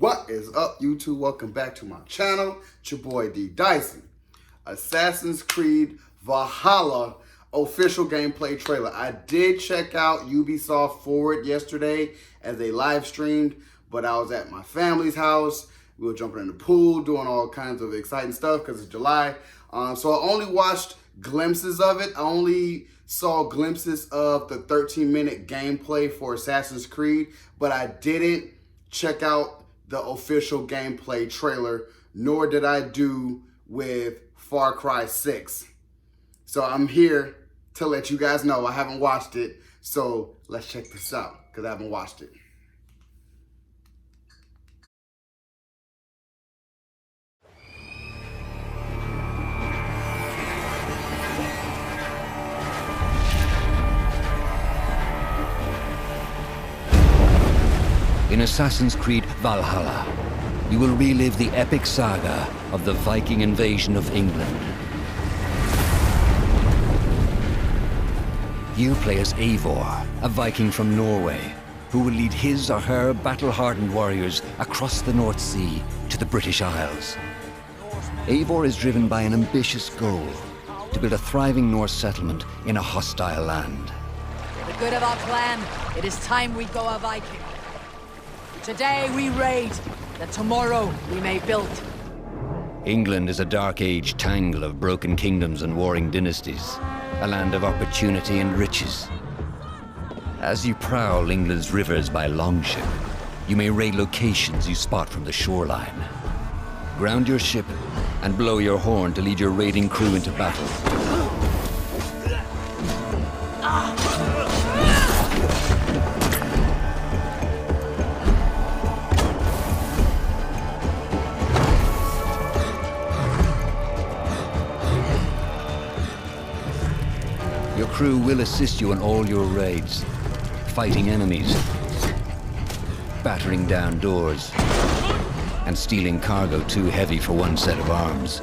What is up, YouTube? Welcome back to my channel. It's your boy D Dicey. Assassin's Creed Valhalla official gameplay trailer. I did check out Ubisoft Forward yesterday as they live streamed, but I was at my family's house. We were jumping in the pool, doing all kinds of exciting stuff because it's July. So I only watched glimpses of it. I only saw glimpses of the 13-minute gameplay for Assassin's Creed, but I didn't check out the official gameplay trailer, nor did I do with Far Cry 6. So I'm here to let you guys know I haven't watched it. So let's check this out because I haven't watched it. In Assassin's Creed Valhalla, you will relive the epic saga of the Viking invasion of England. You play as Eivor, a Viking from Norway, who will lead his or her battle-hardened warriors across the North Sea to the British Isles. Eivor is driven by an ambitious goal, to build a thriving Norse settlement in a hostile land. For the good of our clan, it is time we go a Viking. Today we raid, that tomorrow we may build. England is a dark age tangle of broken kingdoms and warring dynasties, a land of opportunity and riches. As you prowl England's rivers by longship, you may raid locations you spot from the shoreline. Ground your ship and blow your horn to lead your raiding crew into battle. Your crew will assist you in all your raids, fighting enemies, battering down doors, and stealing cargo too heavy for one set of arms.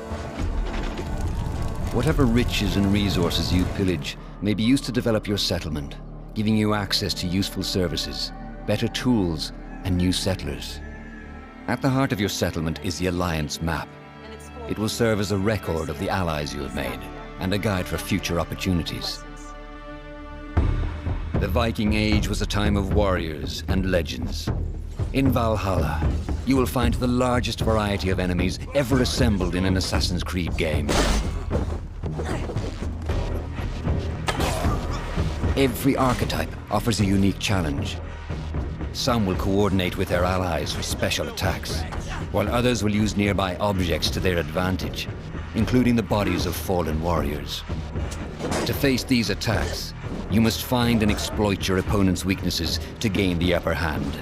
Whatever riches and resources you pillage may be used to develop your settlement, giving you access to useful services, better tools, and new settlers. At the heart of your settlement is the Alliance map. It will serve as a record of the allies you have made, and a guide for future opportunities. The Viking Age was a time of warriors and legends. In Valhalla, you will find the largest variety of enemies ever assembled in an Assassin's Creed game. Every archetype offers a unique challenge. Some will coordinate with their allies for special attacks, while others will use nearby objects to their advantage, including the bodies of fallen warriors. To face these attacks, you must find and exploit your opponent's weaknesses to gain the upper hand.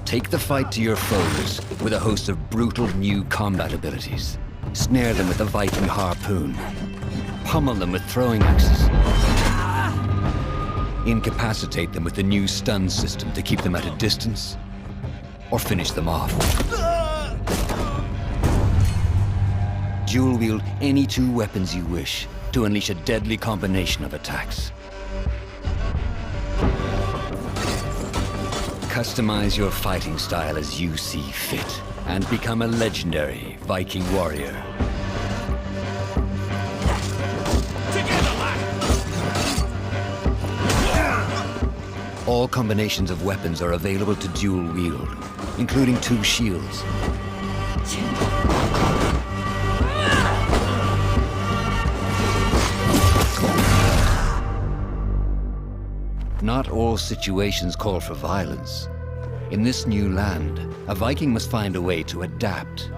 Take the fight to your foes with a host of brutal new combat abilities. Snare them with the Viking harpoon. Pummel them with throwing axes. Incapacitate them with the new stun system to keep them at a distance, or finish them off. Dual wield any two weapons you wish to unleash a deadly combination of attacks. Customize your fighting style as you see fit, and become a legendary Viking warrior. All combinations of weapons are available to dual wield, including two shields. Not all situations call for violence. In this new land, a Viking must find a way to adapt.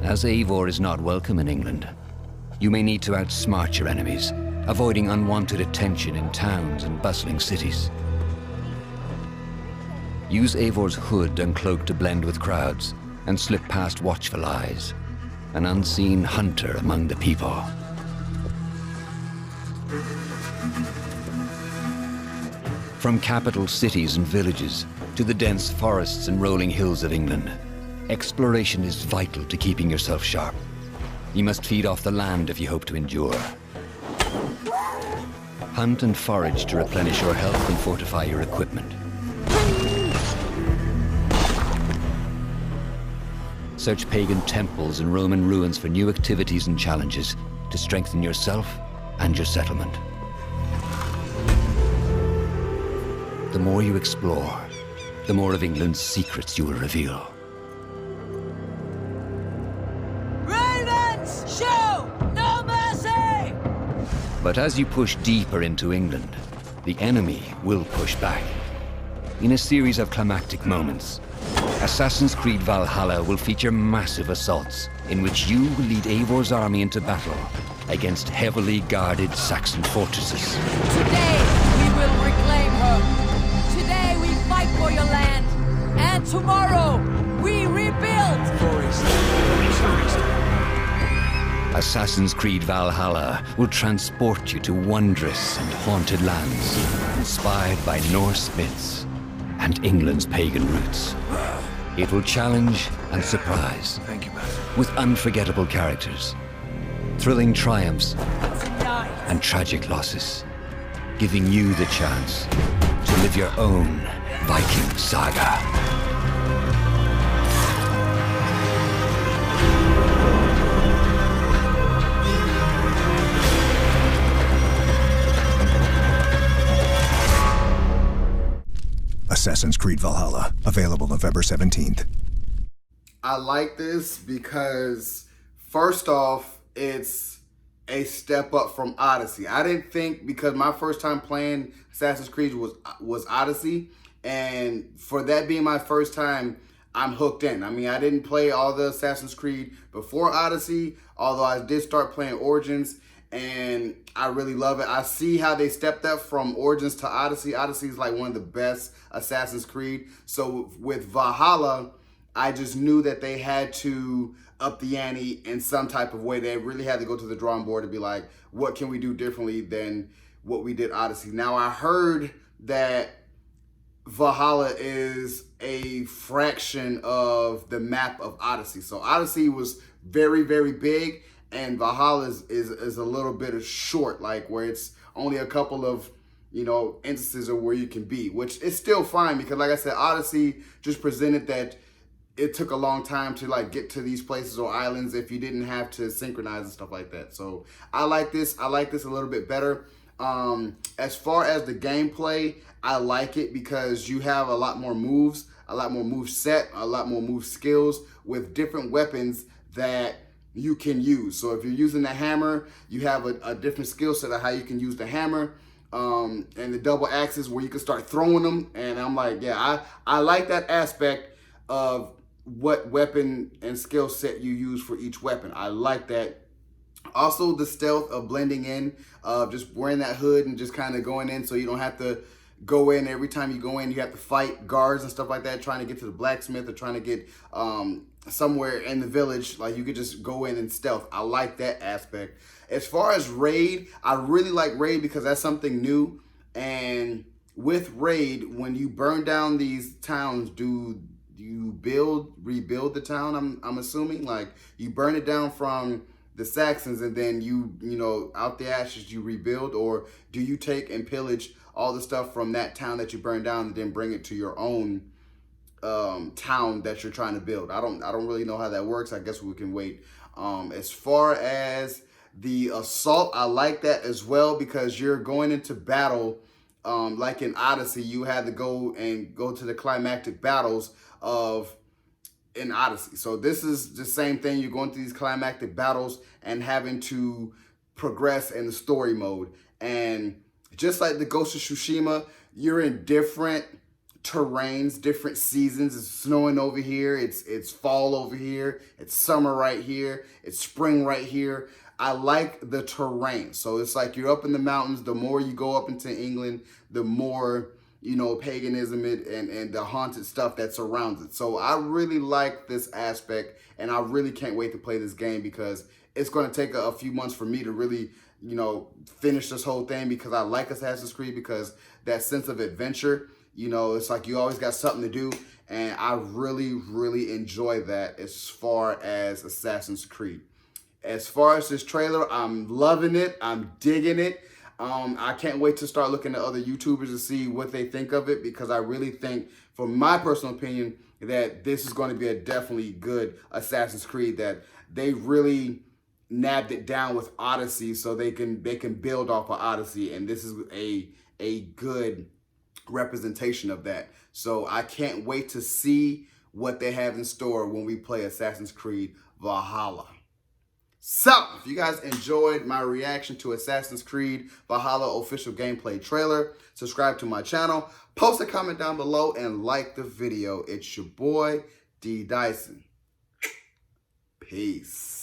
As Eivor is not welcome in England, you may need to outsmart your enemies, avoiding unwanted attention in towns and bustling cities. Use Eivor's hood and cloak to blend with crowds, and slip past watchful eyes, an unseen hunter among the people. From capital cities and villages to the dense forests and rolling hills of England, exploration is vital to keeping yourself sharp. You must feed off the land if you hope to endure. Hunt and forage to replenish your health and fortify your equipment. Search pagan temples and Roman ruins for new activities and challenges to strengthen yourself and your settlement. The more you explore, the more of England's secrets you will reveal. Ravens, show no mercy! But as you push deeper into England, the enemy will push back. In a series of climactic moments, Assassin's Creed Valhalla will feature massive assaults in which you will lead Eivor's army into battle against heavily guarded Saxon fortresses. Today, we will reclaim her. Today, we fight for your land. And tomorrow, we rebuild! Assassin's Creed Valhalla will transport you to wondrous and haunted lands, inspired by Norse myths and England's pagan roots. It will challenge and surprise. Thank you, Master. With unforgettable characters, thrilling triumphs, and tragic losses, giving you the chance to live your own Viking saga. Assassin's Creed Valhalla, available November 17th. I like this because, first off, it's a step up from Odyssey. I didn't think, because my first time playing Assassin's Creed was Odyssey, and for that being my first time, I'm hooked in. I mean, I didn't play all the Assassin's Creed before Odyssey, although I did start playing Origins, and I really love it. I see how they stepped up from Origins to Odyssey. Odyssey is like one of the best Assassin's Creed. So with Valhalla, I just knew that they had to up the ante in some type of way. They really had to go to the drawing board and be like, what can we do differently than what we did Odyssey? Now, I heard that Valhalla is a fraction of the map of Odyssey. So Odyssey was very, very big, and Valhalla is a little bit of short, like where it's only a couple of, you know, instances of where you can be, which is still fine because, like I said, Odyssey just presented that it took a long time to like get to these places or islands if you didn't have to synchronize and stuff like that. So I like this. I like this a little bit better. As far as the gameplay, I like it because you have a lot more moves, a lot more move set, a lot more move skills with different weapons that you can use. So if you're using the hammer, you have a different skill set of how you can use the hammer. And the double axes where you can start throwing them. And I'm like, yeah, I like that aspect of what weapon and skill set you use for each weapon. I like that. Also, the stealth of blending in, just wearing that hood and just kind of going in so you don't have to go in. Every time you go in, you have to fight guards and stuff like that, trying to get to the blacksmith or trying to get somewhere in the village. Like, you could just go in and stealth. I like that aspect. As far as raid, I really like raid because that's something new. And with raid, when you burn down these towns, do you rebuild the town? I'm assuming, like, you burn it down from the Saxons and then you know, out the ashes you rebuild, or do you take and pillage all the stuff from that town that you burned down and then bring it to your own town that you're trying to build? I don't really know how that works. I guess we can wait. As far as the assault, I like that as well because you're going into battle. Like in Odyssey, you had to go to the climactic battles of in Odyssey. So this is the same thing. You're going through these climactic battles and having to progress in the story mode. And just like the Ghost of Tsushima, you're in different terrains, different seasons. It's snowing over here. It's fall over here. It's summer right here. It's spring right here. I like the terrain. So it's like you're up in the mountains. The more you go up into England, the more, you know, paganism and the haunted stuff that surrounds it. So I really like this aspect, and I really can't wait to play this game because it's going to take a few months for me to really, you know, finish this whole thing because I like Assassin's Creed because that sense of adventure, you know, it's like you always got something to do, and I really, really enjoy that as far as Assassin's Creed. As far as this trailer, I'm loving it. I'm digging it. I can't wait to start looking at other YouTubers to see what they think of it because I really think, from my personal opinion, that this is going to be a definitely good Assassin's Creed, that they really nabbed it down with Odyssey, so they can build off of Odyssey, and this is a good representation of that. So I can't wait to see what they have in store when we play Assassin's Creed Valhalla. So, if you guys enjoyed my reaction to Assassin's Creed Valhalla official gameplay trailer, subscribe to my channel, post a comment down below, and like the video. It's your boy, D. Dyson. Peace.